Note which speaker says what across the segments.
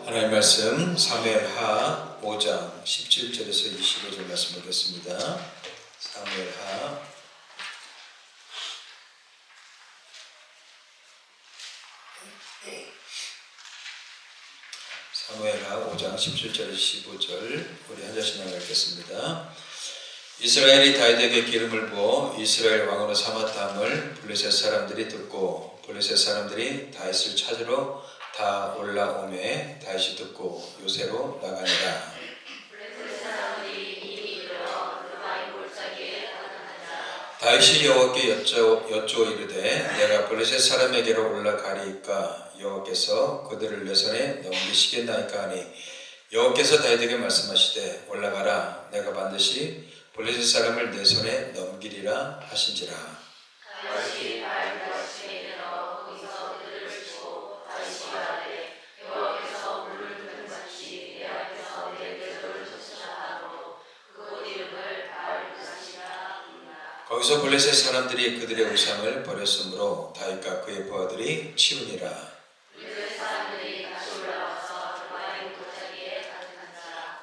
Speaker 1: 하나님 말씀 사무엘하 5장 17절에서 25절 말씀 보겠습니다. 사무엘하 5장 17절에서 15절 우리 한 절씩 읽겠습니다. 이스라엘이 다윗에게 기름을 부어 이스라엘 왕으로 삼았다함을 블레셋 사람들이 듣고 블레셋 사람들이 다윗을 찾으러 다 올라오매 다윗이 듣고 요새로 나가니라. 다윗이 여호와께 여쭈어 이르되 내가 블레셋 사람에게로 올라가리이까 여호와께서 그들을 내 손에 넘기시겠나이까 하니 여호와께서 다윗에게 말씀하시되 올라가라 내가 반드시 블레셋 사람을 내 손에 넘기리라 하신지라. 거기서 블레셋 사람들이 그들의 우상을 버렸으므로 다윗과 그의 부하들이 치우니라.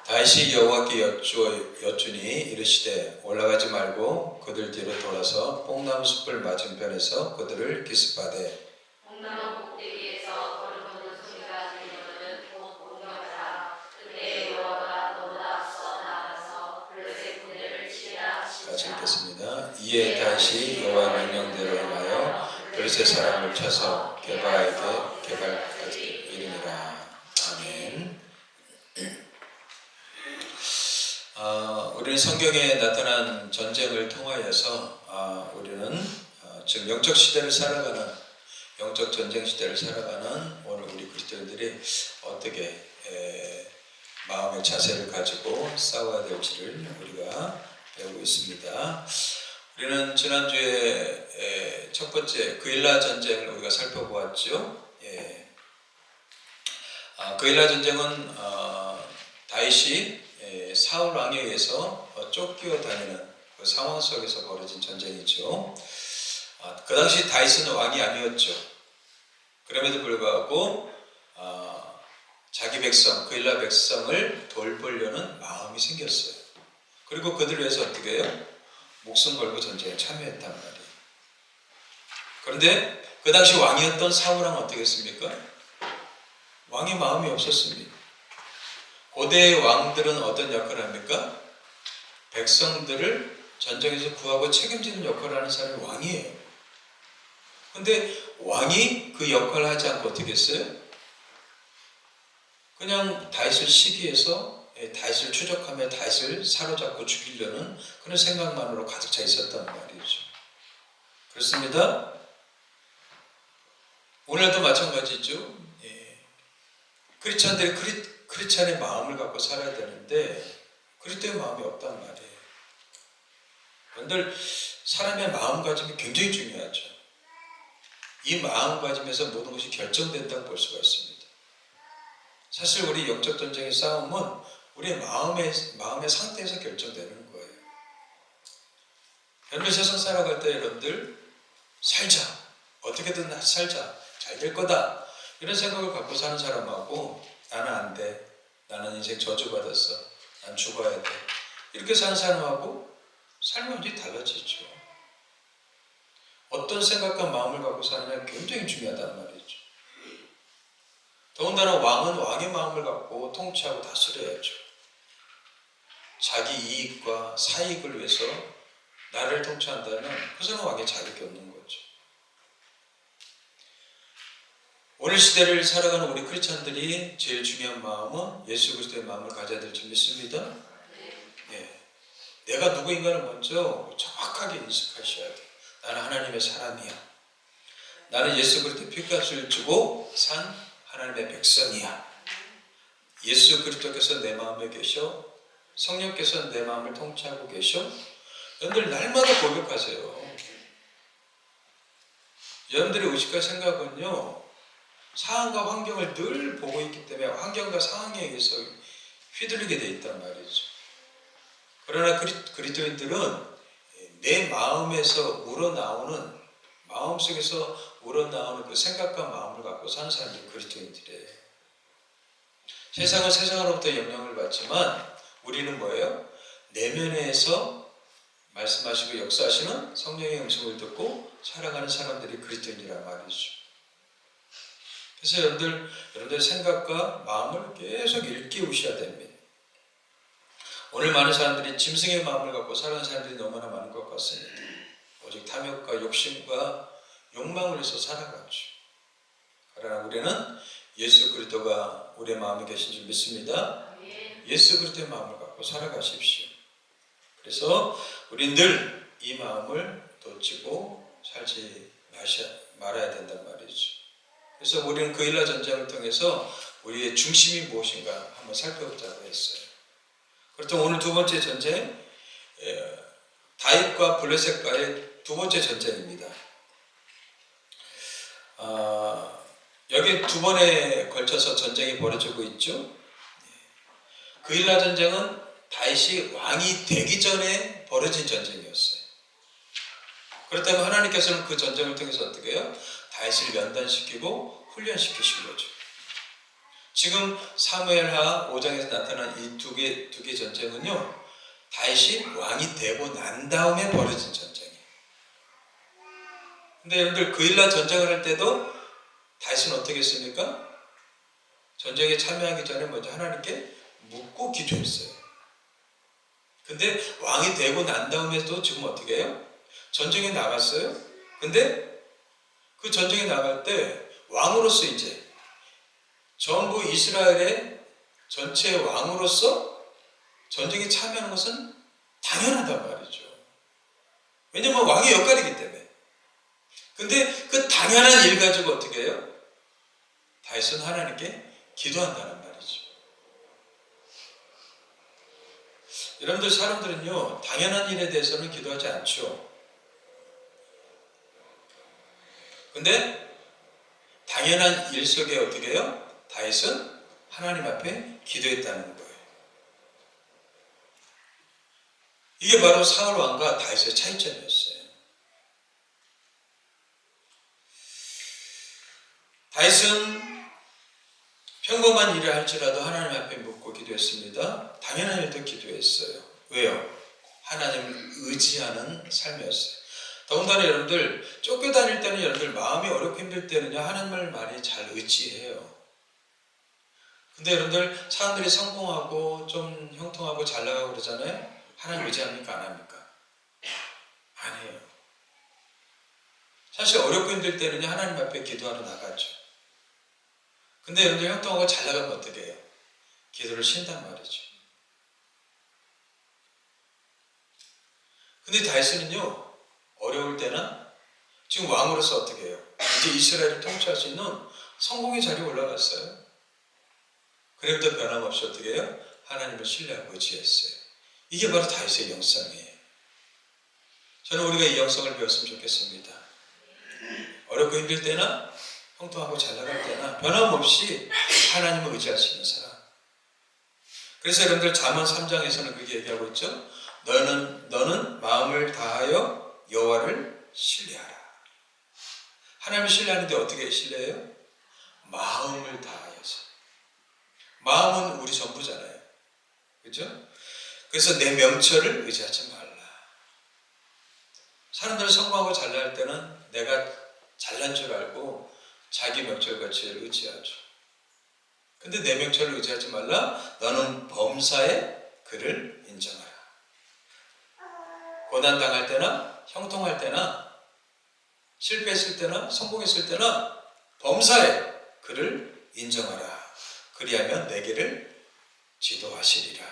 Speaker 1: 다윗이 여호와께 여쭈니 이르시되 올라가지 말고 그들 뒤로 돌아서 뽕나무 숲을 맞은편에서 그들을 기습하되 뽕나무 꼭대기에서 걸음걷는 소리가 들리거든 곧 공격하라. 그때 여호와가 너보다 앞서 나가서 블레셋 군대를 치리라. 같이 읽겠습니다. 이에 다윗이 여호와 명령대로 행하여 블레셋 사람을 쳐서 게발까지 이르니라. 아멘. 우리는 성경에 나타난 전쟁을 통하여서 우리는 지금 영적 시대를 살아가는 영적 전쟁 시대를 살아가는 오늘 우리 그리스도인들이 어떻게 마음의 자세를 가지고 싸워야 될지를 우리가 배우고 있습니다. 우리는 지난주에 첫 번째 그일라 전쟁을 우리가 살펴보았죠. 그일라 전쟁은 다윗이 사울 왕에 의해서 쫓겨 다니는 그 상황 속에서 벌어진 전쟁이죠. 그 당시 다윗은 왕이 아니었죠. 그럼에도 불구하고 자기 백성, 그일라 백성을 돌보려는 마음이 생겼어요. 그리고 그들을 위해서 어떻게 해요? 목숨 걸고 전쟁에 참여했단 말이에요. 그런데 그 당시 왕이었던 사울 왕은 어떻게 했습니까? 왕의 마음이 없었습니다. 고대의 왕들은 어떤 역할을 합니까? 백성들을 전쟁에서 구하고 책임지는 역할을 하는 사람이 왕이에요. 그런데 왕이 그 역할을 하지 않고 어떻게 했어요? 그냥 다윗을 시기해서 다윗을 추적하며 다윗을 사로잡고 죽이려는 그런 생각만으로 가득 차 있었단 말이죠. 그렇습니다. 오늘도 마찬가지죠. 크리스찬들이 크리스찬의 마음을 갖고 살아야 되는데 그리스도의 마음이 없단 말이에요. 그런데 사람의 마음가짐이 굉장히 중요하죠. 이 마음가짐에서 모든 것이 결정된다고 볼 수가 있습니다. 사실 우리 영적 전쟁의 싸움은 우리의 마음의 상태에서 결정되는 거예요. 여러분 세상 살아갈 때 여러분들 살자, 어떻게든 살자, 잘 될 거다 이런 생각을 갖고 사는 사람하고 나는 안 돼, 나는 인생 저주받았어, 난 죽어야 돼 이렇게 사는 사람하고 삶이 완전히 달라지죠. 어떤 생각과 마음을 갖고 사느냐 굉장히 중요하다는 말이죠. 더군다나 왕은 왕의 마음을 갖고 통치하고 다스려야죠. 자기 이익과 사익을 위해서 나라를 통치한다면 그 사람은 왕의 자격이 없는 거죠. 오늘 시대를 살아가는 우리 크리스찬들이 제일 중요한 마음은 예수 그리스도의 마음을 가져야 될 줄 믿습니다. 내가 누구인가를 먼저 정확하게 인식하셔야 돼요. 나는 하나님의 사람이야. 나는 예수 그리스도의 피값을 주고 산 하나님의 백성이야. 예수 그리스도께서 내 마음에 계셔. 성령께서 내 마음을 통치하고 계셔. 여러분들 날마다 고백하세요. 여러분들의 의식과 생각은요 상황과 환경을 늘 보고 있기 때문에 환경과 상황에 의해서 휘둘리게 돼 있단 말이죠. 그러나 그리스도인들은 내 마음에서 우러나오는 마음속에서 우러나오는 그 생각과 마음을 갖고 사는 사람들이 그리스도인들이에요. 세상은 세상으로부터 영향을 받지만 우리는 뭐예요? 내면에서 말씀하시고 역사하시는 성령의 음성을 듣고 살아가는 사람들이 그리스도인이란 말이죠. 그래서 여러분들 생각과 마음을 계속 일깨우셔야 됩니다. 오늘 많은 사람들이 짐승의 마음을 갖고 살아가는 사람들이 너무나 많은 것 같습니다. 오직 탐욕과 욕심과 욕망을 위해서 살아가죠. 그러나 우리는 예수 그리스도가 우리의 마음에 계신 줄 믿습니다. 예수 그리스도의 마음을 갖고 살아가십시오. 그래서 우리는 늘 이 마음을 놓치고 살지 말아야 된단 말이죠. 그래서 우리는 그 일라 전쟁을 통해서 우리의 중심이 무엇인가 한번 살펴보자고 했어요. 그렇다면 오늘 두 번째 전쟁, 다윗과 블레셋과의 두 번째 전쟁입니다. 여기 두 번에 걸쳐서 전쟁이 벌어지고 있죠. 그 일라 전쟁은 다윗이 왕이 되기 전에 벌어진 전쟁이었어요. 그렇다면 하나님께서는 그 전쟁을 통해서 어떻게 해요? 다윗을 연단시키고 훈련시키신 거죠. 지금 사무엘하 5장에서 나타난 이 두 개 전쟁은요, 다윗이 왕이 되고 난 다음에 벌어진 전쟁이에요. 근데 여러분들 그 일라 전쟁을 할 때도 다윗은 어떻게 했습니까? 전쟁에 참여하기 전에 먼저 하나님께 묻고 기도했어요. 근데 왕이 되고 난 다음에도 지금 어떻게 해요? 전쟁에 나갔어요. 근데 그 전쟁에 나갈 때 왕으로서 이제 전부 이스라엘의 전체 왕으로서 전쟁에 참여하는 것은 당연하단 말이죠. 왜냐면 왕의 역할이기 때문에. 근데 그 당연한 일 가지고 어떻게 해요? 다윗은 하나님께 기도한다는 말이죠. 여러분들 사람들은요, 당연한 일에 대해서는 기도하지 않죠. 근데 당연한 일 속에 어떻게 해요? 다윗은 하나님 앞에 기도했다는 거예요. 이게 바로 사울 왕과 다윗의 차이점이었어요. 다윗은 평범한 일을 할지라도 하나님 앞에 묻고 기도했습니다. 당연한 일도 기도했어요. 왜요? 하나님을 의지하는 삶이었어요. 더군다나 여러분들 쫓겨다닐 때는 여러분들 마음이 어렵고 힘들 때는요, 하나님을 많이 잘 의지해요. 근데 여러분들 사람들이 성공하고 좀 형통하고 잘 나가고 그러잖아요. 하나님 의지합니까? 안 합니까? 아니에요. 사실 어렵고 힘들 때는요, 하나님 앞에 기도하러 나가죠. 근데 여러분들 형통하고 잘 나가면 어떻게 해요? 기도를 쉰단 말이죠. 근데 다윗은요, 어려울 때나 지금 왕으로서 어떻게 해요? 이제 이스라엘을 통치할 수 있는 성공의 자리에 올라갔어요. 그래도 변함없이 어떻게 해요? 하나님을 신뢰하고 의지했어요. 이게 바로 다윗의 영성이에요. 저는 우리가 이 영성을 배웠으면 좋겠습니다. 어렵고 힘들 때나 형통하고 잘 나갈 때나 변함없이 하나님을 의지할 수 있는 사람. 그래서 여러분들 잠언 3장에서는 그렇게 얘기하고 있죠. 너는 마음을 다하여 여호와를 신뢰하라. 하나님을 신뢰하는데 어떻게 신뢰해요? 마음을 다하여서. 마음은 우리 전부잖아요. 그렇죠? 그래서 내 명철을 의지하지 말라. 사람들은 성공하고 잘 날 때는 내가 잘난 줄 알고 자기 명철 가치를 의지하죠. 근데 내 명철을 의지하지 말라. 너는 범사에 그를 인정하라. 고난당할 때나 형통할 때나 실패했을 때나 성공했을 때나 범사에 그를 인정하라. 그리하면 내 길을 지도하시리라.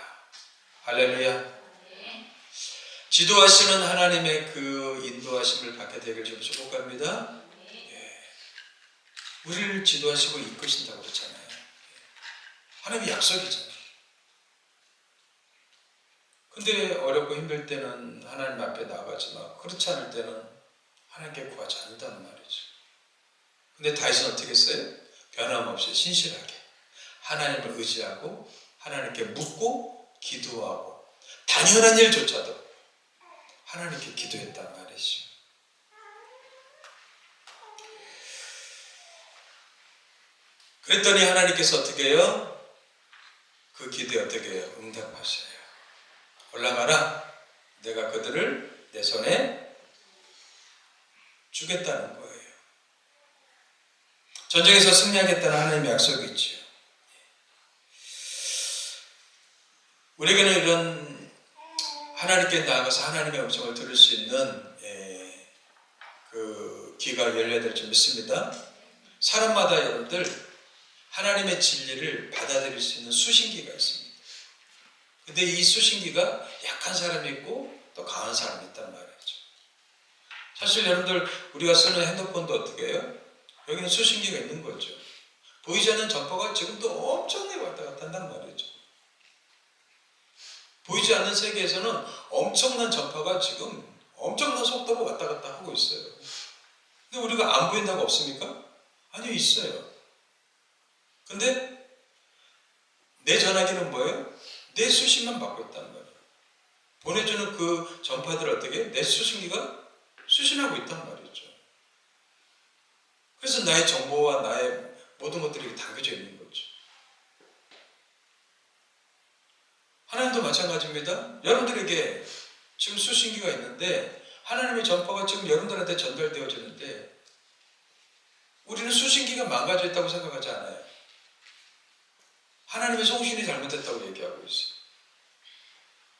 Speaker 1: 할렐루야. 지도하시는 하나님의 그 인도하심을 받게 되길 좀 축복합니다. 우리를 지도하시고 이끄신다고 그랬잖아요. 하나님의 약속이잖아요. 근데 어렵고 힘들 때는 하나님 앞에 나가지만 그렇지 않을 때는 하나님께 구하지 않는다는 말이죠. 근데 다윗은 어떻게 했어요? 변함없이 신실하게 하나님을 의지하고 하나님께 묻고 기도하고 당연한 일조차도 하나님께 기도했단 말이죠. 그랬더니 하나님께서 어떻게 해요? 그 기도에 어떻게 해요? 응답하셔요. 올라가라. 내가 그들을 내 손에 주겠다는 거예요. 전쟁에서 승리하겠다는 하나님의 약속이 있죠. 우리에게는 이런 하나님께 나아가서 하나님의 음성을 들을 수 있는 그 귀가 열려야 될 줄 믿습니다. 사람마다 여러분들 하나님의 진리를 받아들일 수 있는 수신기가 있습니다. 근데 이 수신기가 약한 사람이 있고 또 강한 사람이 있단 말이죠. 사실 여러분들 우리가 쓰는 핸드폰도 어떻게 해요? 여기는 수신기가 있는 거죠. 보이지 않는 전파가 지금도 엄청나게 왔다 갔다 한단 말이죠. 보이지 않는 세계에서는 엄청난 전파가 지금 엄청난 속도로 왔다 갔다 하고 있어요. 근데 우리가 안 보인다고 없습니까? 아니요, 있어요. 근데 내 전화기는 뭐예요? 내 수신만 받고 있단 말이에요. 보내주는 그 전파들을 어떻게 내 수신기가 수신하고 있단 말이죠. 그래서 나의 정보와 나의 모든 것들이 담겨져 있는 거죠. 하나님도 마찬가지입니다. 여러분들에게 지금 수신기가 있는데 하나님의 전파가 지금 여러분들한테 전달되어지는데 우리는 수신기가 망가져 있다고 생각하지 않아요. 하나님의 송신이 잘못됐다고 얘기하고 있어요.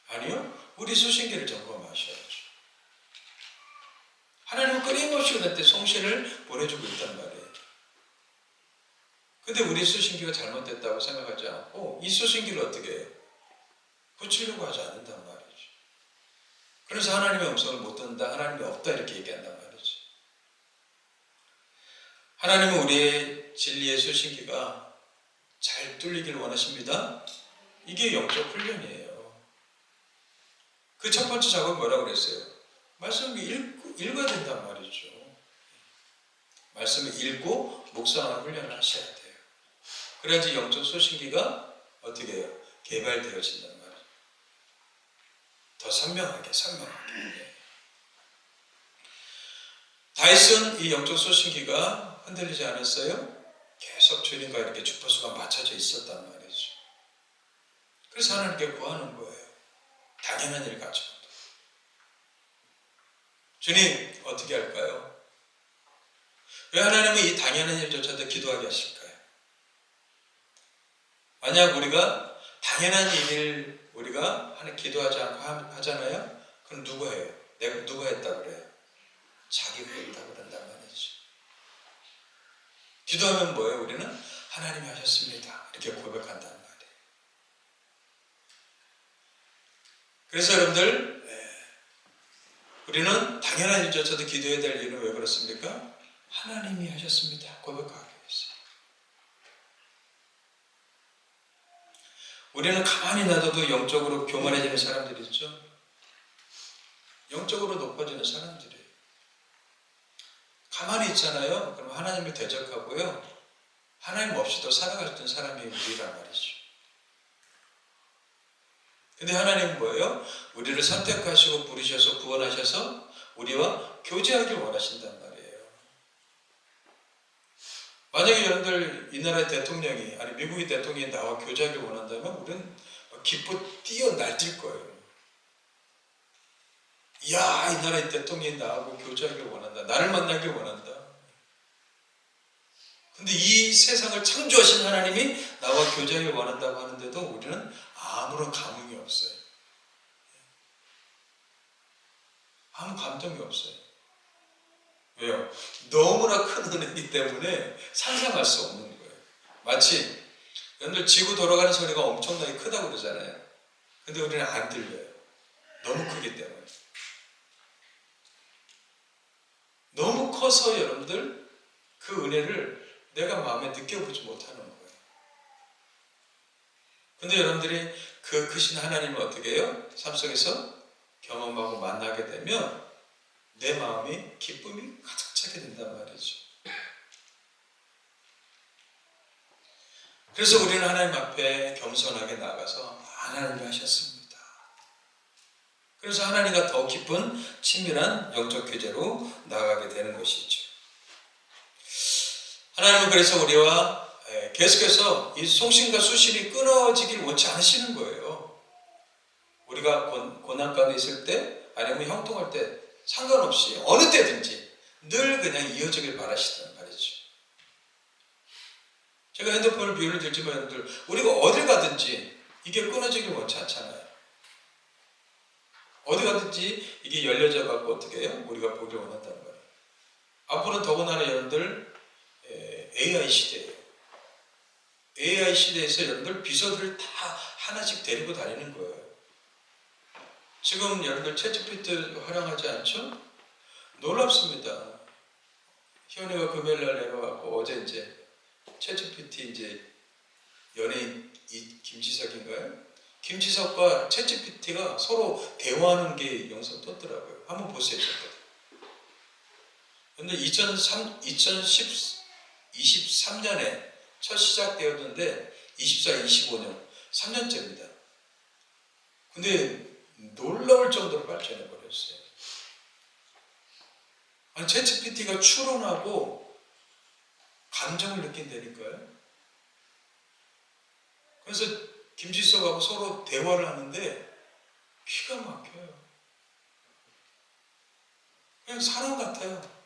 Speaker 1: 아니요. 우리 수신기를 점검하셔야죠. 하나님은 끊임없이 그한테 송신을 보내주고 있단 말이에요. 근데 우리 수신기가 잘못됐다고 생각하지 않고 이 수신기를 어떻게 해요? 고치려고 하지 않는단 말이죠. 그래서 하나님의 음성을 못 듣는다, 하나님이 없다 이렇게 얘기한단 말이죠. 하나님은 우리의 진리의 수신기가 잘 뚫리길 원하십니다. 이게 영적 훈련이에요. 그 첫 번째 작업은 뭐라고 그랬어요? 말씀을 읽어야 된단 말이죠. 말씀을 읽고 묵상하는 훈련을 하셔야 돼요. 그래야지 영적 수신기가 어떻게 해요? 개발되어진단 말이에요. 더 선명하게. 다윗은 이 영적 수신기가 흔들리지 않았어요. 계속 주님과 이렇게 주파수가 맞춰져 있었단 말이죠. 그래서 하나님께 구하는 거예요. 당연한 일 가지고. 주님 어떻게 할까요? 왜 하나님은 이 당연한 일조차도 기도하게 하실까요? 만약 우리가 당연한 일을 우리가 기도하지 않고 하잖아요? 그럼 누가 해요? 누가 했다 그래요? 자기가 했다 그런단 말이죠. 기도하면 뭐예요? 우리는 하나님이 하셨습니다. 이렇게 고백한단 말이에요. 그래서 여러분들 우리는 당연한 일조차도 기도해야 될 이유는 왜 그렇습니까? 하나님이 하셨습니다. 고백하기 위해서. 우리는 가만히 놔둬도 영적으로 교만해지는 사람들이 있죠. 영적으로 높아지는 사람들이에요. 가만히 있잖아요. 그럼 하나님을 대적하고요. 하나님 없이도 살아갔던 사람이 우리란 말이죠. 근데 하나님은 뭐예요? 우리를 선택하시고 부르셔서 구원하셔서 우리와 교제하길 원하신단 말이에요. 만약에 여러분들 이 나라의 대통령이 아니 미국의 대통령이 나와 교제하길 원한다면 우리는 기뻐 뛰어 날뛸 거예요. 이야, 이 나라의 대통령이 나하고 교제하길 원한다. 나를 만나길 원한다. 근데 이 세상을 창조하신 하나님이 나와 교제하길 원한다고 하는데도 우리는 아무런 감흥이 없어요. 아무 감동이 없어요. 왜요? 너무나 큰 은혜이기 때문에 상상할 수 없는 거예요. 마치 여러분들 지구 돌아가는 소리가 엄청나게 크다고 그러잖아요. 근데 우리는 안 들려요. 너무 크기 때문에. 너무 커서 여러분들 그 은혜를 내가 마음에 느껴보지 못하는 거예요. 근데 여러분들이 그 크신 하나님을 어떻게 해요? 삶 속에서 경험하고 만나게 되면 내 마음이 기쁨이 가득 차게 된단 말이죠. 그래서 우리는 하나님 앞에 겸손하게 나가서 하나님이 하셨습니다. 그래서 하나님과 더 깊은 친밀한 영적 교제로 나아가게 되는 것이죠. 하나님은 그래서 우리와 계속해서 이 송신과 수신이 끊어지길 원치 않으시는 거예요. 우리가 고난 가운데 있을 때 아니면 형통할 때 상관없이 어느 때든지 늘 그냥 이어지길 바라시단 말이죠. 제가 핸드폰을 비유를 들지만 여러분들 우리가 어딜 가든지 이게 끊어지길 원치 않잖아요. 어디 가든지 이게 열려져 갖고 어떻게 해요? 우리가 보기를 원한다는 거예요. 앞으로는 더군다나 여러분들 AI 시대예요. AI 시대에서 여러분들 비서들을 다 하나씩 데리고 다니는 거예요. 지금 여러분들 챗GPT 활용하지 않죠? 놀랍습니다. 희원이가 금요일날 내려와갖고 어제 이제 챗GPT 이제 연예인 김지석인가요? 김지석과 챗GPT가 서로 대화하는 게 영상 떴더라고요. 한번 보세요. 근데 2023년에 첫 시작되었는데 24, 25년 3년째입니다. 근데 놀라울 정도로 발전해 버렸어요. 아니 챗GPT가 추론하고 감정을 느낀다니까요. 그래서 김지석하고 서로 대화를 하는데 기가 막혀요. 그냥 사람 같아요.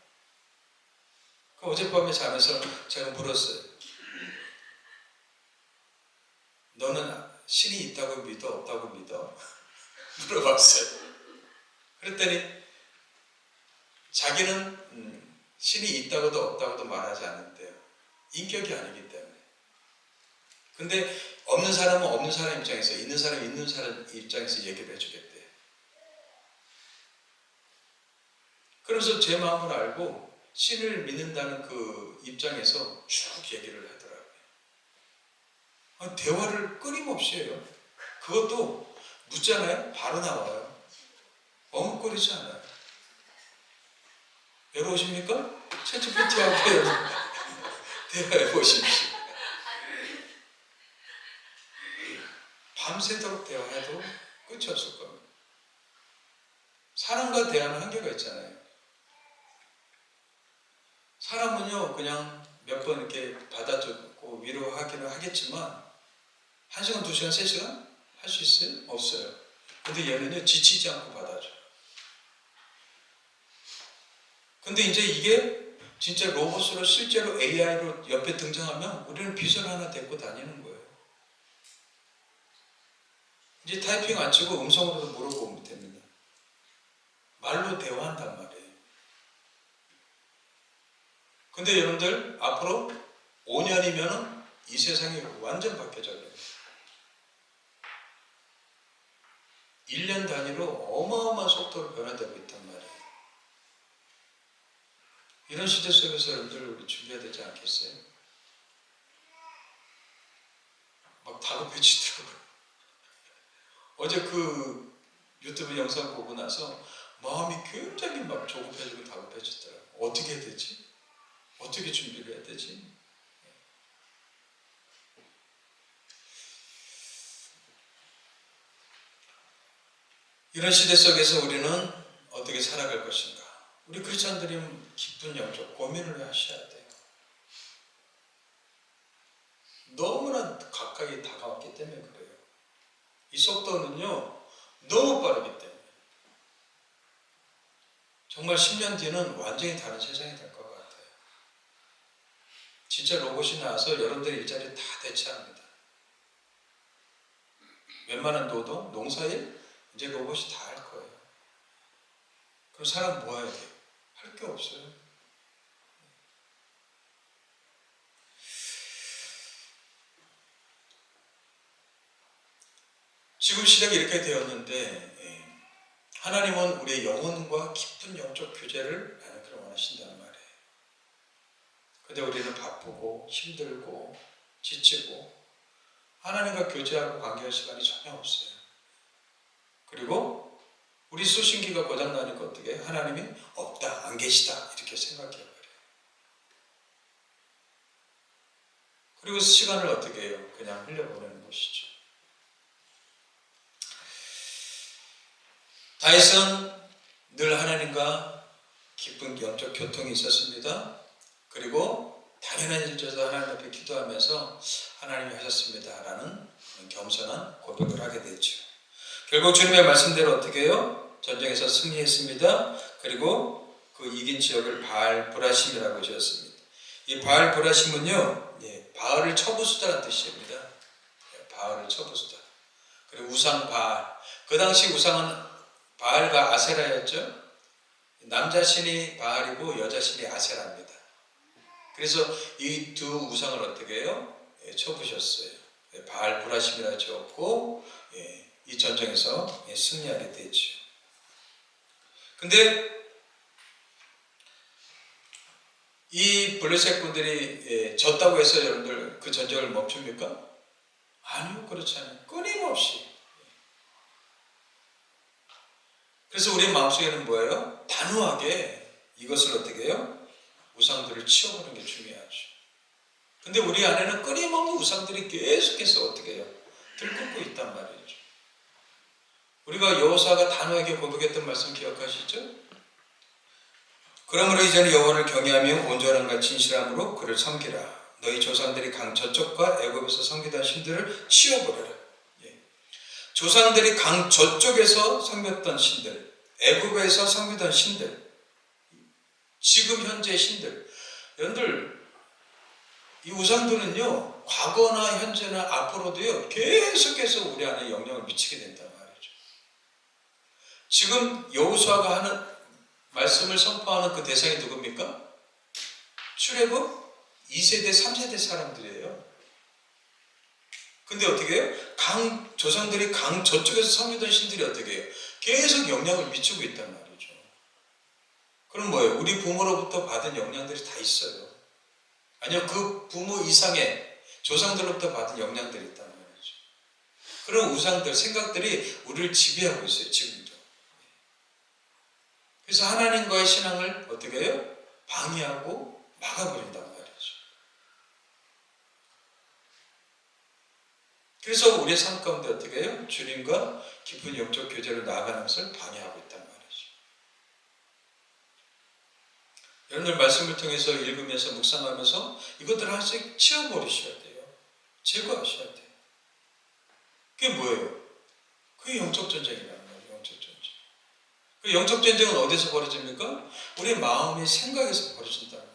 Speaker 1: 어젯밤에 자면서 제가 물었어요. 너는 신이 있다고 믿어? 없다고 믿어? 물어봤어요. 그랬더니 자기는 신이 있다고도 없다고도 말하지 않는데요. 인격이 아니기 때문에. 근데 없는 사람은 없는 사람 입장에서, 있는 사람은 있는 사람 입장에서 얘기를 해주겠대요. 그래서 제 마음을 알고 신을 믿는다는 그 입장에서 쭉 얘기를 하더라고요. 대화를 끊임없이 해요. 그것도 묻잖아요. 바로 나와요. 머뭇거리지 않아요. 외로우십니까? 챗GPT하고 대화해 보십시오. 밤새도록 대화해도 끝이 없을 겁니다. 사람과 대화는 한계가 있잖아요. 사람은요, 그냥 몇 번 이렇게 받아주고 위로하기는 하겠지만, 1시간, 2시간, 3시간 할 수 있어요? 없어요. 근데 얘는요, 지치지 않고 받아줘요. 근데 이제 이게 진짜 로봇으로 실제로 AI로 옆에 등장하면 우리는 비서를 하나 데리고 다니는 거예요. 이제 타이핑 안 치고 음성으로도 물어보면 됩니다. 말로 대화한단 말이에요. 근데 여러분들 앞으로 5년이면 이 세상이 완전 바뀌어져요. 1년 단위로 어마어마한 속도로 변화되고 있단 말이에요. 이런 시대 속에서 여러분들 우리 준비해야 되지 않겠어요? 막 다급해지더라고요. 어제 그 유튜브 영상 보고 나서 마음이 굉장히 막 조급해지고 다급해지더라고요. 어떻게 해야 되지? 어떻게 준비를 해야 되지? 이런 시대 속에서 우리는 어떻게 살아갈 것인가? 우리 크리스찬들이 깊은 영적 고민을 하셔야 돼요. 너무나 가까이 다가왔기 때문에 그래요. 이 속도는요, 너무 빠르기 때문에. 정말 10년 뒤는 완전히 다른 세상이 될 것 같아요. 진짜 로봇이 나와서 여러분들 일자리 다 대체합니다. 웬만한 노동, 농사일 이제 로봇이 다 할 거예요. 그럼 사람 뭐 해야 돼요? 할 게 없어요. 지금 시대가 이렇게 되었는데 하나님은 우리의 영혼과 깊은 영적 교제를 그런 원하신다는 말이에요. 근데 우리는 바쁘고 힘들고 지치고 하나님과 교제하고 관계할 시간이 전혀 없어요. 그리고 우리 수신기가 고장나니까 어떻게 해요? 하나님이 없다, 안 계시다 이렇게 생각해버려요. 그리고 시간을 어떻게 해요? 그냥 흘려보내는 것이죠. 다윗은 늘 하나님과 깊은 영적 교통이 있었습니다. 그리고 당연한 일조서 하나님 앞에 기도하면서 하나님이 하셨습니다라는 겸손한 고백을 하게 됐죠. 결국 주님의 말씀대로 어떻게 해요? 전쟁에서 승리했습니다. 그리고 그 이긴 지역을 바알 브라심이라고 지었습니다. 이 바알 브라심은요, 바알을 처부수다라는 뜻입니다. 바알을 처부수다. 그리고 우상 바알. 그 당시 우상은 바알과 아세라였죠. 남자 신이 바알이고 여자 신이 아세라입니다. 그래서 이 두 우상을 어떻게 해요? 쳐부셨어요. 바알 브라심이라 지었고 이 전쟁에서 승리하게 됐죠. 근데 이 블레셋 군들이 졌다고 해서 여러분들 그 전쟁을 멈춥니까? 아니요, 그렇지 않아요. 끊임없이. 그래서 우리 마음속에는 뭐예요? 단호하게 이것을 어떻게 해요? 우상들을 치워보는 게 중요하죠. 근데 우리 안에는 끊임없는 우상들이 계속해서 어떻게 해요? 들끓고 있단 말이죠. 우리가 여호수아가 단호하게 고백했던 말씀 기억하시죠? 그러므로 이제는 여호와를 경외하며 온전함과 진실함으로 그를 섬기라. 너희 조상들이 강 저쪽과 애굽에서 섬기던 신들을 치워버려라. 조상들이 강 저쪽에서 섬겼던 신들, 애굽에서 섬기던 신들, 지금 현재 신들. 여러분들 이 우상들은요, 과거나 현재나 앞으로도요, 계속해서 우리 안에 영향을 미치게 된단 말이죠. 지금 여호수아가 하는 말씀을 선포하는 그 대상이 누굽니까? 출애굽 2세대, 3세대 사람들이에요. 근데 어떻게 해요? 조상들이 강 저쪽에서 섬기던 신들이 어떻게 해요? 계속 영향을 미치고 있단 말이죠. 그럼 뭐예요? 우리 부모로부터 받은 영향들이 다 있어요. 아니요, 그 부모 이상의 조상들로부터 받은 영향들이 있단 말이죠. 그런 우상들, 생각들이 우리를 지배하고 있어요, 지금도. 그래서 하나님과의 신앙을 어떻게 해요? 방해하고 막아버린단 말이죠. 그래서 우리의 삶 가운데 어떻게 해요? 주님과 깊은 영적 교제로 나아가는 것을 방해하고 있단 말이죠. 여러분들 말씀을 통해서 읽으면서 묵상하면서 이것들을 하나씩 치워버리셔야 돼요. 제거하셔야 돼요. 그게 뭐예요? 그게 영적 전쟁이라는 거예요. 영적 전쟁. 그 영적 전쟁은 어디서 벌어집니까? 우리 마음의 생각에서 벌어진다는 거예요.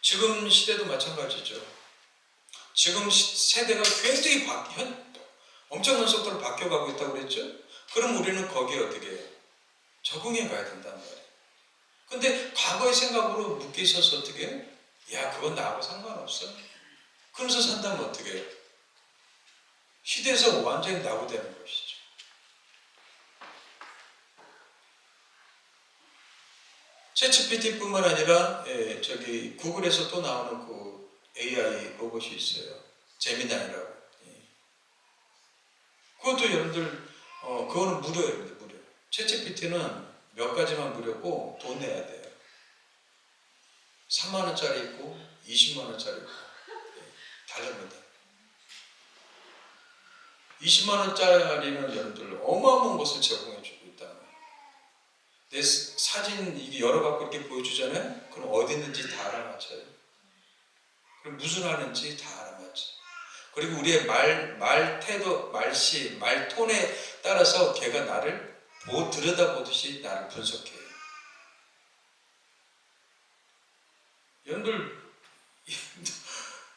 Speaker 1: 지금 시대도 마찬가지죠. 지금 세대가 굉장히 엄청난 속도로 바뀌어가고 있다고 그랬죠? 그럼 우리는 거기에 어떻게 해요? 적응해 가야 된단 말이에요. 근데 과거의 생각으로 묶여 있어서 어떻게 해요? 야, 그건 나하고 상관없어. 그러면서 산다면 어떻게 해요? 시대에서 완전히 낙오되는 것이죠. 챗GPT뿐만 아니라 구글에서 또 나오는 그 AI 로봇이 있어요. 제미나이라고. 그것도 여러분들 그거는 무료예요. 무료. 챗GPT는 몇 가지만 무료고 돈 내야 돼요. 3만 원짜리 있고 20만 원짜리 있고 다릅니다. 20만 원짜리는 여러분들 어마어마한 것을 제공해주고 있다는 거예요. 내 사진 이게 여러 갖고 이렇게 보여주잖아요. 그럼 어디 있는지 다 알아맞혀요. 그럼 무슨 하는지 다 알아맞혀요. 그리고 우리의 말 태도, 말씨, 말 톤에 따라서 걔가 나를 들여다보듯이 나를 분석해요. 여러분들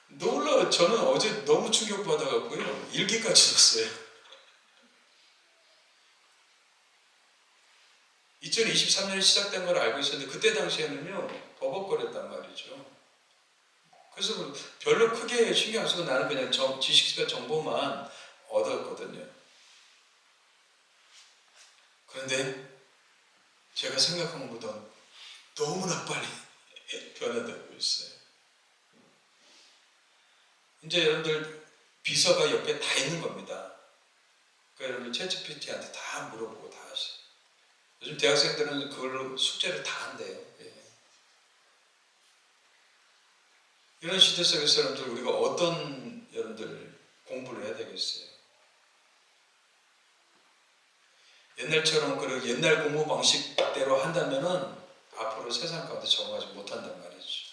Speaker 1: 놀라워. 저는 어제 너무 충격받아갖고요. 일기까지 썼어요. 2023년이 시작된 걸 알고 있었는데 그때 당시에는요. 버벅거렸단 말이죠. 그래서 별로 크게 신경 안 쓰고 나는 그냥 지식과 정보만 얻었거든요. 그런데 제가 생각한 것보다 너무나 빨리 변화되고 있어요. 이제 여러분들 비서가 옆에 다 있는 겁니다. 그러니까 여러분들 챗GPT한테 다 물어보고 다 하세요. 요즘 대학생들은 그걸로 숙제를 다 한대요. 이런 시대 속에서 여러분들 우리가 어떤 여러분들 공부를 해야 되겠어요? 옛날처럼 그 옛날 공부 방식대로 한다면은 앞으로 세상 가운데 적응하지 못한단 말이죠.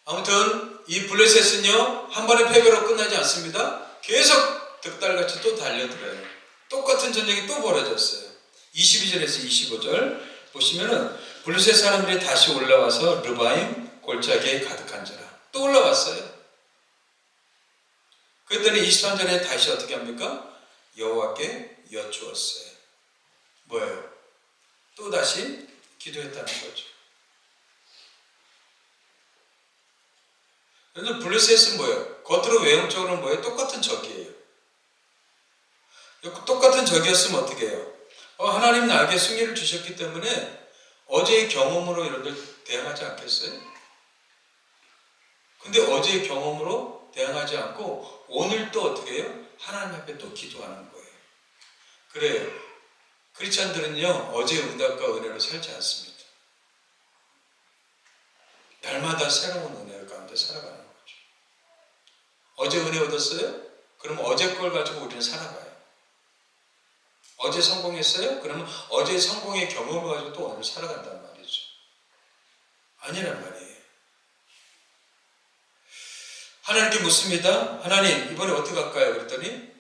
Speaker 1: 아무튼 이 블레셋은요 한 번의 패배로 끝나지 않습니다. 계속 득달같이 또 달려들어요. 똑같은 전쟁이 또 벌어졌어요. 22절에서 25절 보시면은 블레셋 사람들이 다시 올라와서 르바임 골짜기에 가득한지라 또 올라왔어요. 그랬더니 23절에 다시 어떻게 합니까? 여호와께 여쭈었어요. 뭐예요? 또 다시 기도했다는 거죠. 그런데 블레셋은 뭐예요? 겉으로 외형적으로는 뭐예요? 똑같은 적이에요. 똑같은 적이었으면 어떻게 해요? 하나님 나에게 승리를 주셨기 때문에 어제의 경험으로 여러분들 대항하지 않겠어요? 근데 어제의 경험으로 대항하지 않고 오늘 또 어떻게 해요? 하나님 앞에 또 기도하는 거예요. 그래요. 크리스찬들은요 어제의 응답과 은혜로 살지 않습니다. 날마다 새로운 은혜 가운데 살아가는 거죠. 어제 은혜 얻었어요? 그럼 어제 걸 가지고 우리는 살아가요. 어제 성공했어요? 그러면 어제 성공의 경험을 가지고 또 오늘 살아간단 말이죠. 아니란 말이에요. 하나님께 묻습니다. 하나님 이번에 어떻게 할까요? 그랬더니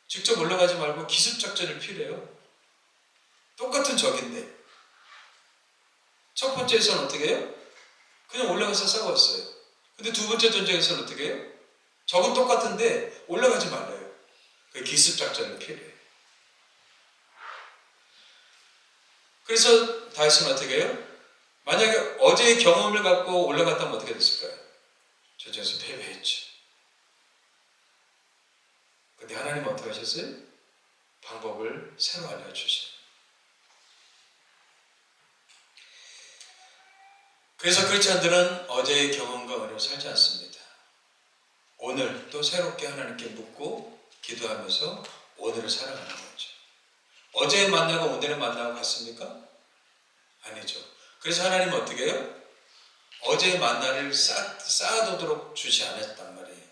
Speaker 1: 직접 올라가지 말고 기습작전을 피래요. 똑같은 적인데 첫 번째에서는 어떻게 해요? 그냥 올라가서 싸웠어요. 근데 두 번째 전쟁에서는 어떻게 해요? 적은 똑같은데 올라가지 말래요. 그 기습작전을 피래요. 그래서 다윗은 어떻게 해요? 만약에 어제의 경험을 갖고 올라갔다면 어떻게 됐을까요? 전쟁에서 패배했죠. 근데 하나님은 어떻게 하셨어요? 방법을 새로 알려주셔요. 그래서 크리스찬들은 어제의 경험과 은혜로 살지 않습니다. 오늘 또 새롭게 하나님께 묻고 기도하면서 오늘을 살아가는 거죠. 어제의 만나가 오늘의 만나가 같습니까? 아니죠. 그래서 하나님은 어떻게 해요? 어제의 만나를 쌓아두도록 주지 않았단 말이에요.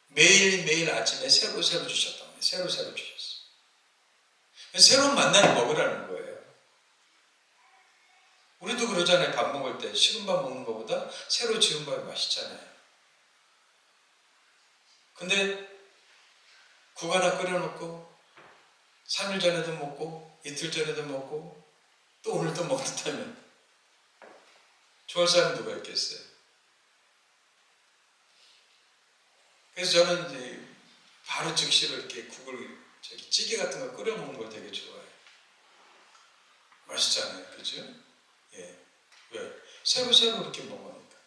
Speaker 1: 매일매일 아침에 새로 주셨단 말이에요. 새로 주셨어요. 새로운 만나를 먹으라는 거예요. 우리도 그러잖아요. 밥 먹을 때 식은 밥 먹는 것보다 새로 지은 밥이 맛있잖아요. 근데 국 하나 끓여놓고 3일 전에도 먹고 이틀 전에도 먹고 또 오늘도 먹는다면 좋아할 사람이 누가 있겠어요? 그래서 저는 이제 바로 즉시로 이렇게 국을 찌개 같은 거 끓여 먹는 걸 되게 좋아해요. 맛있잖아요. 그죠? 예. 왜? 새로 이렇게 먹으니까.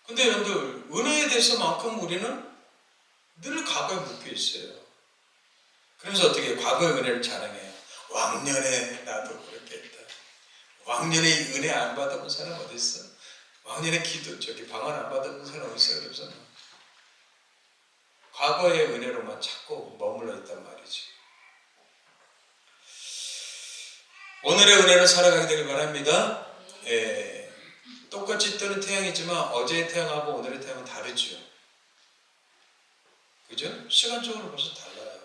Speaker 1: 근데 여러분들, 은혜에 대해서만큼 우리는 늘 과거에 묶여 있어요. 그러면서 어떻게 과거의 은혜를 자랑해요. 왕년에 나도 그렇게 했다. 왕년에 은혜 안 받아본 사람 어디 있어? 왕년에 방언 안 받아본 사람 어디 있어? 그래서 과거의 은혜로만 자꾸 머물러 있단 말이지. 오늘의 은혜로 살아가게 되길 바랍니다. 예, 똑같이 뜨는 태양이지만 어제의 태양하고 오늘의 태양은 다르죠. 그죠? 시간적으로 벌써 달라요.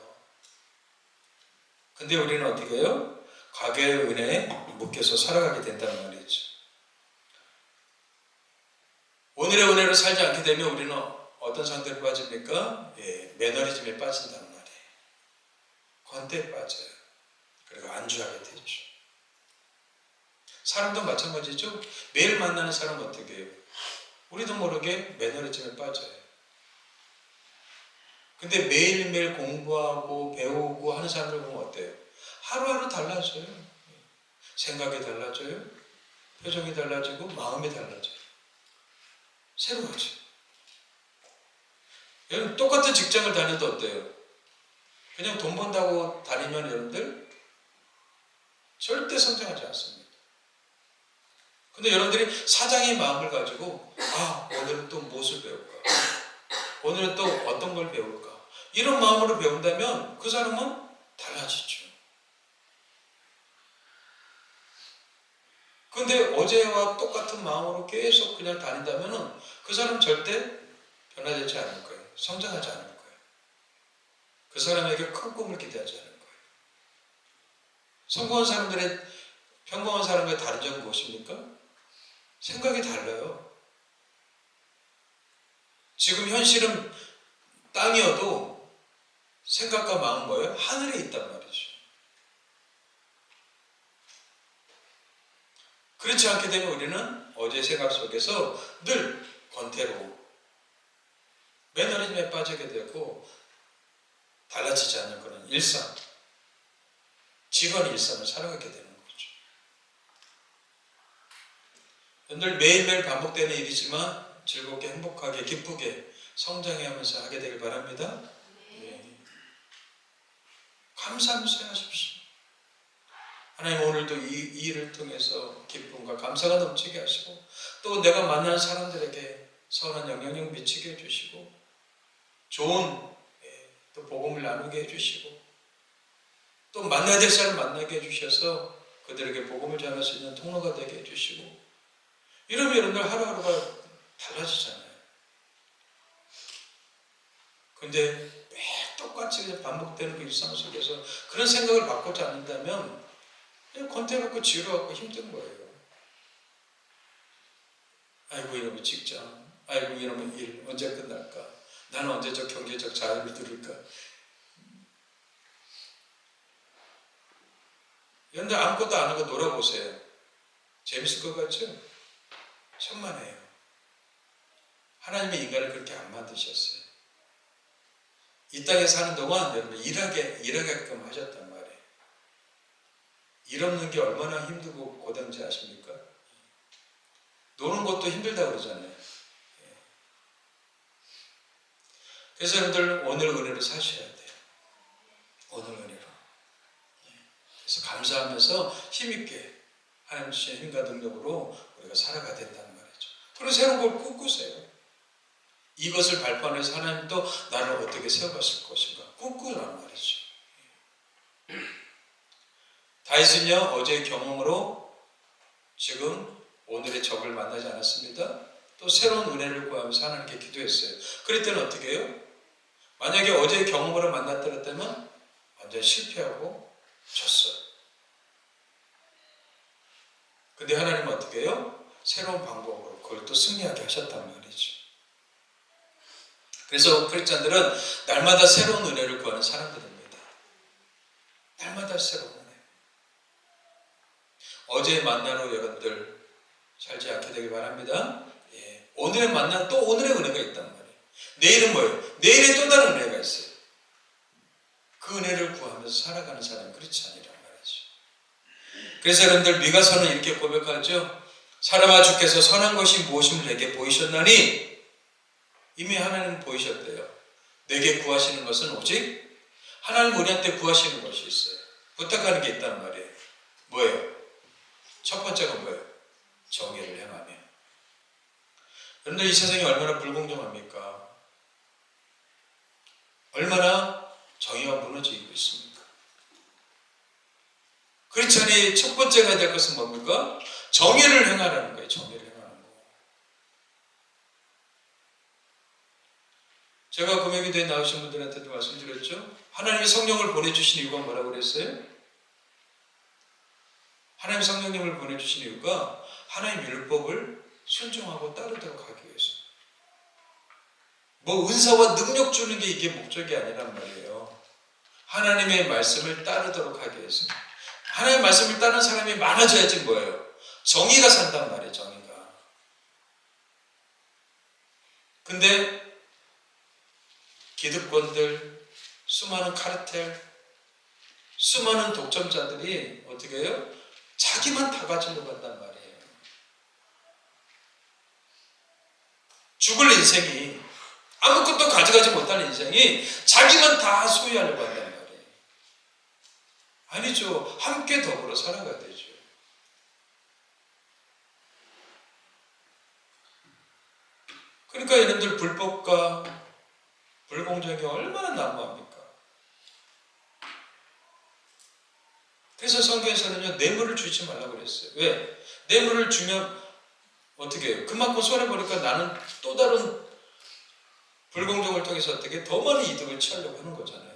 Speaker 1: 근데 우리는 어떻게 해요? 과거의 은혜에 묶여서 살아가게 된다는 말이죠. 오늘의 은혜로 살지 않게 되면 우리는 어떤 상태로 빠집니까? 예, 매너리즘에 빠진다는 말이에요. 권태에 빠져요. 그리고 안주하게 되죠. 사람도 마찬가지죠. 매일 만나는 사람은 어떻게 해요? 우리도 모르게 매너리즘에 빠져요. 근데 매일매일 공부하고 배우고 하는 사람들 보면 어때요? 하루하루 달라져요. 생각이 달라져요. 표정이 달라지고 마음이 달라져요. 새로워져. 여러분 똑같은 직장을 다녀도 어때요? 그냥 돈 번다고 다니면 여러분들 절대 성장하지 않습니다. 근데 여러분들이 사장의 마음을 가지고 오늘은 또 무엇을 배울까? 오늘은 또 어떤 걸 배울까? 이런 마음으로 배운다면 그 사람은 달라지죠. 근데 어제와 똑같은 마음으로 계속 그냥 다닌다면 그 사람 절대 변화되지 않을 거예요. 성장하지 않을 거예요. 그 사람에게 큰 꿈을 기대하지 않을 거예요. 성공한 사람들의 평범한 사람과의 다른 점은 무엇입니까? 생각이 달라요. 지금 현실은 땅이어도 생각과 마음은 뭐예요? 하늘에 있단 말이죠. 그렇지 않게 되면 우리는 어제의 생각 속에서 늘 권태로 매너리즘에 빠지게 되고 달라지지 않는 그런 일상, 지루한 일상을 살아가게 되는 거죠. 늘 매일매일 반복되는 일이지만 즐겁게 행복하게 기쁘게 성장하면서 하게 되길 바랍니다. 네. 감사하면서 하십시오. 하나님 오늘도 이 일을 통해서 기쁨과 감사가 넘치게 하시고 또 내가 만나는 사람들에게 선한 영향력 미치게 해주시고 좋은 또 복음을 나누게 해주시고 또 만나야 될 사람 만나게 해주셔서 그들에게 복음을 전할 수 있는 통로가 되게 해주시고 이러면 여러분들 하루하루가 달라지잖아요. 근데 매 똑같이 반복되는 그 일상 속에서 그런 생각을 바꾸지 않는다면 권태롭고 지루하고 힘든 거예요. 아이고 이러면 직장, 아이고 이러면 일 언제 끝날까? 나는 언제적 경제적 자유를 누릴까? 여러분들 아무것도 안 하고 놀아보세요. 재밌을 것 같죠? 천만에요. 하나님이 인간을 그렇게 안 만드셨어요. 이 땅에 사는 동안 여러분 일하게끔 하셨단 말이에요. 일 없는 게 얼마나 힘들고 고단지 아십니까? 노는 것도 힘들다고 그러잖아요. 그래서 여러분들 오늘 은혜로 사셔야 돼요. 오늘 은혜로. 그래서 감사하면서 힘있게 하나님 주신 힘과 능력으로 우리가 살아가야 된다는 말이죠. 그리고 새로운 걸 꿈꾸세요. 이것을 발판해서 하나님 또 나를 어떻게 세워갔을 것인가 꿈꾸라는 말이죠. 다윗은요 어제의 경험으로 지금 오늘의 적을 만나지 않았습니다. 또 새로운 은혜를 구하면서 하나님께 기도했어요. 그럴 때는 어떻게 해요? 만약에 어제의 경험으로 만났다면 완전 실패하고 졌어요. 근데 하나님은 어떻게 해요? 새로운 방법으로 그걸 또 승리하게 하셨단 말이죠. 그래서 크리스찬들은 날마다 새로운 은혜를 구하는 사람들입니다. 날마다 새로운 은혜. 어제의 만나로 여러분들 살지 않게 되길 바랍니다. 예. 오늘의 만나 또 오늘의 은혜가 있단 말이에요. 내일은 뭐예요? 내일에 또 다른 은혜가 있어요. 그 은혜를 구하면서 살아가는 사람이 크리스찬이란 말이죠. 그래서 여러분들 미가서는 이렇게 고백하죠. 사람아 주께서 선한 것이 무엇임을 내게 보이셨나니 이미 하나님은 보이셨대요. 내게 구하시는 것은 오직 하나님 우리한테 구하시는 것이 있어요. 부탁하는 게 있단 말이에요. 뭐예요? 첫 번째가 뭐예요? 정의를 행하며. 여러분들 이 세상이 얼마나 불공정합니까? 얼마나 정의가 무너지고 있습니까? 크리스찬이 첫 번째가 해야 될 것은 뭡니까? 정의를 행하라는 거예요. 정의를 행하는 거. 제가 금요기도에 나오신 분들한테도 말씀드렸죠. 하나님이 성령을 보내주신 이유가 뭐라고 그랬어요? 하나님 성령님을 보내주신 이유가 하나님 율법을 순종하고 따르도록 하기 위해서. 뭐 은사와 능력 주는 게 이게 목적이 아니란 말이에요. 하나님의 말씀을 따르도록 하기 위해서. 하나님의 말씀을 따르는 사람이 많아져야지 뭐예요? 정의가 산단 말이에요. 정의가. 근데 기득권들, 수많은 카르텔, 수많은 독점자들이 어떻게 해요? 자기만 다 가지려고 한단 말이에요. 죽을 인생이 아무것도 가져가지 못하는 인생이 자기만 다 소유하려고 한단 말이에요. 아니죠. 함께 더불어 살아가야 되죠. 그러니까 여러분들 불법과 불공정이 얼마나 난무합니까? 그래서 성경에서는요 뇌물을 주지 말라고 그랬어요. 왜? 뇌물을 주면 어떻게 해요? 그만큼 손해보니까 나는 또 다른 불공정을 통해서 어떻게 더 많은 이득을 취하려고 하는 거잖아요.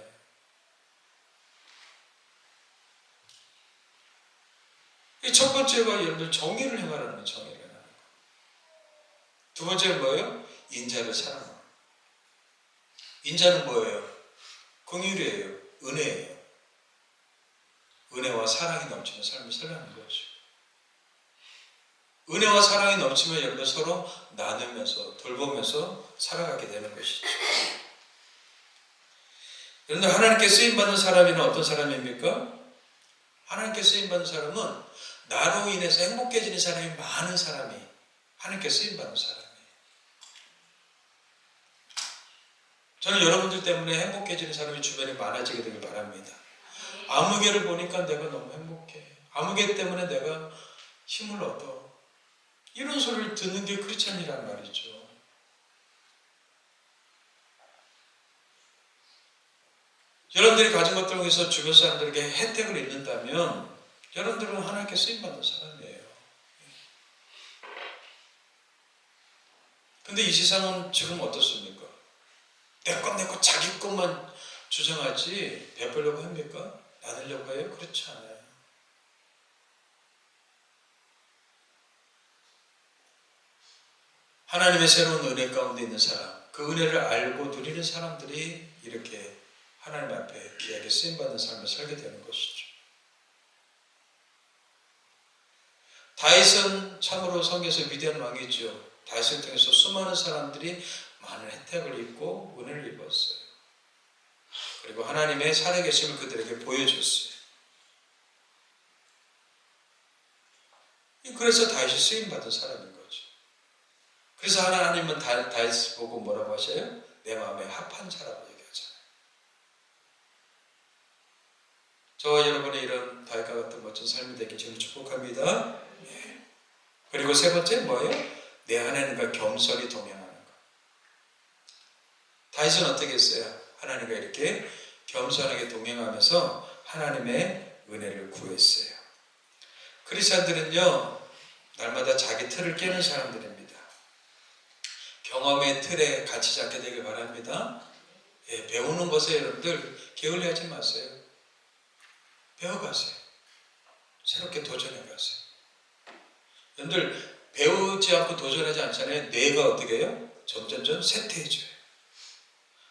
Speaker 1: 이 첫 번째가 여러분들 정의를 행하라는 거예요. 정의를 행하는 거. 두 번째는 뭐예요? 인자를 사랑하는 거. 인자는 뭐예요? 긍휼이에요. 은혜예요. 은혜와 사랑이 넘치는 삶을 살아가는 거죠. 은혜와 사랑이 넘치면 여러분 서로 나누면서 돌보면서 살아가게 되는 것이죠. 그런데 하나님께 쓰임받는 사람이는 어떤 사람입니까? 하나님께 쓰임받는 사람은 나로 인해서 행복해지는 사람이 많은 사람이 하나님께 쓰임받는 사람이에요. 저는 여러분들 때문에 행복해지는 사람이 주변에 많아지게 되길 바랍니다. 아무개를 보니까 내가 너무 행복해. 아무개 때문에 내가 힘을 얻어. 이런 소리를 듣는 게 크리스찬이란 말이죠. 여러분들이 가진 것들을 통해서 주변 사람들에게 혜택을 입는다면 여러분들은 하나님께 쓰임받는 사람이에요. 근데 이 세상은 지금 어떻습니까? 내 것 자기 것만 주장하지 베풀려고 합니까? 나누려고 해요? 그렇지 않아요. 하나님의 새로운 은혜 가운데 있는 사람, 그 은혜를 알고 누리는 사람들이 이렇게 하나님 앞에 귀하게 쓰임받는 삶을 살게 되는 것이죠. 다윗은 참으로 성경에서 위대한 왕이죠. 다윗을 통해서 수많은 사람들이 많은 혜택을 입고 은혜를 입었어요. 그리고 하나님의 살아계심을 그들에게 보여줬어요. 그래서 다윗이 쓰임받은 사람인 거죠. 그래서 하나님은 다윗을 보고 뭐라고 하셔요? 내 마음에 합한 자라고 얘기하잖아요. 저와 여러분의 이런 다윗과 같은 멋진 삶이 되길 저는 축복합니다. 예. 그리고 세 번째 뭐예요? 내 하나님과 겸손히 동행하는 것. 다윗은 어떻게 했어요? 하나님과 이렇게 겸손하게 동행하면서 하나님의 은혜를 구했어요. 크리스찬들은요, 날마다 자기 틀을 깨는 사람들입니다. 경험의 틀에 갇히지 않게 되길 바랍니다. 예, 배우는 것에 여러분들 게을리하지 마세요. 배워가세요. 새롭게 도전해가세요. 여러분들 배우지 않고 도전하지 않잖아요. 뇌가 어떻게 해요? 점점점 쇠퇴해져요.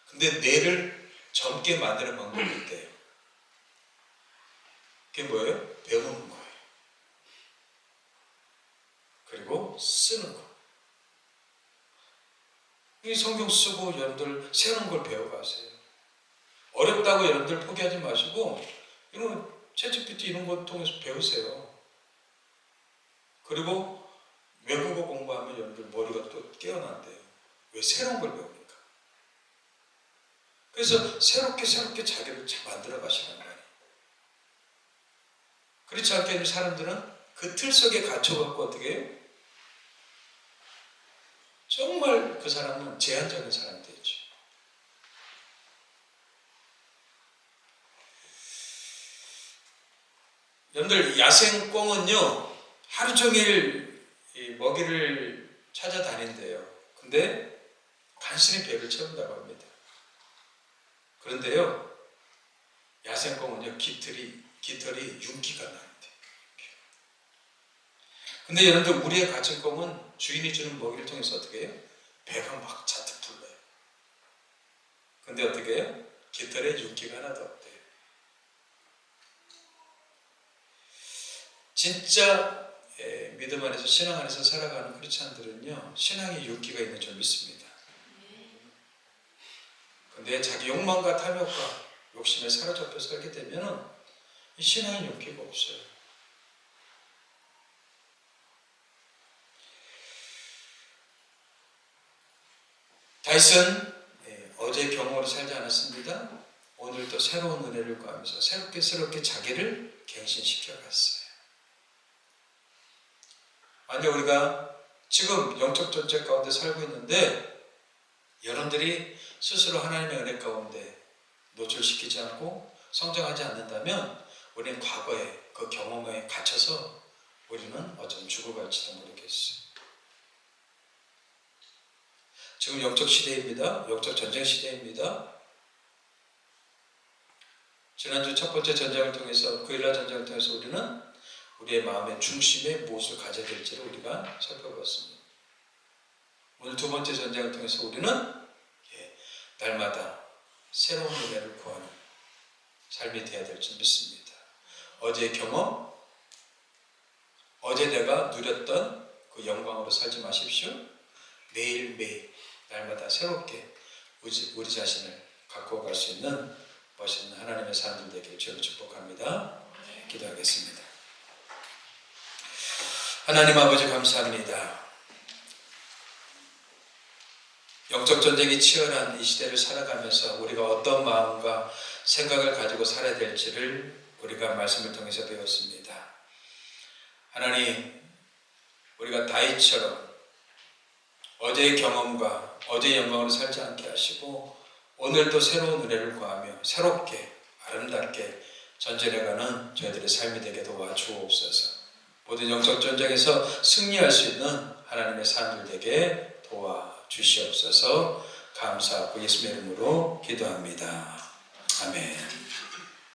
Speaker 1: 근데 뇌를 젊게 만드는 방법이 있대요. 그게 뭐예요? 배우는 거예요. 그리고 쓰는 거. 이 성경 쓰고 여러분들 새로운 걸 배워가세요. 어렵다고 여러분들 포기하지 마시고 이런 챗GPT 이런 거 통해서 배우세요. 그리고 외국어 공부하면 여러분들 머리가 또 깨어난대요. 왜? 새로운 걸 배우니까. 그래서 새롭게 자기를 만들어 가시는 거예요. 그렇지 않게 사람들은 그 틀 속에 갇혀갖고 어떻게 해요? 정말 그 사람은 제한적인 사람이 되죠. 여러분들 야생꽁은요 하루 종일 먹이를 찾아다닌대요. 근데 간신히 배를 채운다고 합니다. 그런데요 야생꽁은요 깃털이 윤기가 나는데. 근데 여러분들 우리의 갇힌 꽁은 주인이 주는 먹이를 통해서 어떻게 해요? 배가 막 잔뜩 불러요. 근데 어떻게 해요? 깃털에 윤기가 하나도 없대요. 진짜 믿음 안에서 신앙 안에서 살아가는 크리스찬들은요 신앙에 윤기가 있는 줄 믿습니다. 근데 자기 욕망과 탐욕과 욕심에 사로잡혀 살게 되면 이 신앙에 윤기가 없어요. 다윗은 어제 경험으로 살지 않았습니다. 오늘도 새로운 은혜를 구하면서 새롭게 자기를 갱신시켜 갔어요. 만약 우리가 지금 영적 전쟁 가운데 살고 있는데 여러분들이 스스로 하나님의 은혜 가운데 노출시키지 않고 성장하지 않는다면 우리는 과거에 그 경험에 갇혀서 우리는 어쩌면 죽어갈지도 모르겠어요. 지금 영적 시대입니다. 영적 전쟁 시대입니다. 지난주 첫 번째 전쟁을 통해서, 구엘라 전쟁을 통해서 우리는 우리의 마음의 중심에 무엇을 가져야 될지를 우리가 살펴봤습니다. 오늘 두 번째 전쟁을 통해서 우리는 날마다 새로운 은혜를 구하는 삶이 되어야 될 줄 믿습니다. 어제의 경험, 어제 내가 누렸던 그 영광으로 살지 마십시오. 매일매일 날마다 새롭게 우리 자신을 갖고 갈 수 있는 멋있는 하나님의 사람들 되기를 주로 축복합니다. 기도하겠습니다. 하나님 아버지 감사합니다. 영적 전쟁이 치열한 이 시대를 살아가면서 우리가 어떤 마음과 생각을 가지고 살아야 될지를 우리가 말씀을 통해서 배웠습니다. 하나님, 우리가 다윗처럼 어제의 경험과 어제의 영광으로 살지 않게 하시고 오늘도 새로운 은혜를 구하며 새롭게 아름답게 전진해가는 저희들의 삶이 되게 도와주옵소서. 모든 영적 전쟁에서 승리할 수 있는 하나님의 사람들 되게 도와주시옵소서. 감사하고 예수님의 이름으로 기도합니다. 아멘.